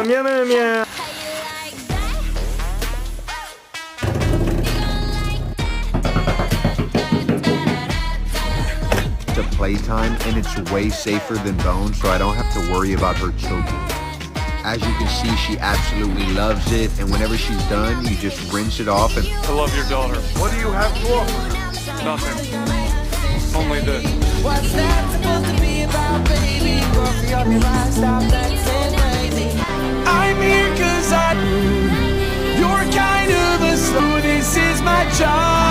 miau. To playtime, and it's way safer than bone, so I don't have to worry about her choking. As you can see, she absolutely loves it, and whenever she's done, you just rinse it off and... I love your daughter. What do you have to offer? Nothing. Only this. What's that supposed to be about, baby? Coffee on your mind, stop dancing crazy. I'm here 'cause you're kind of a slow, this is my job.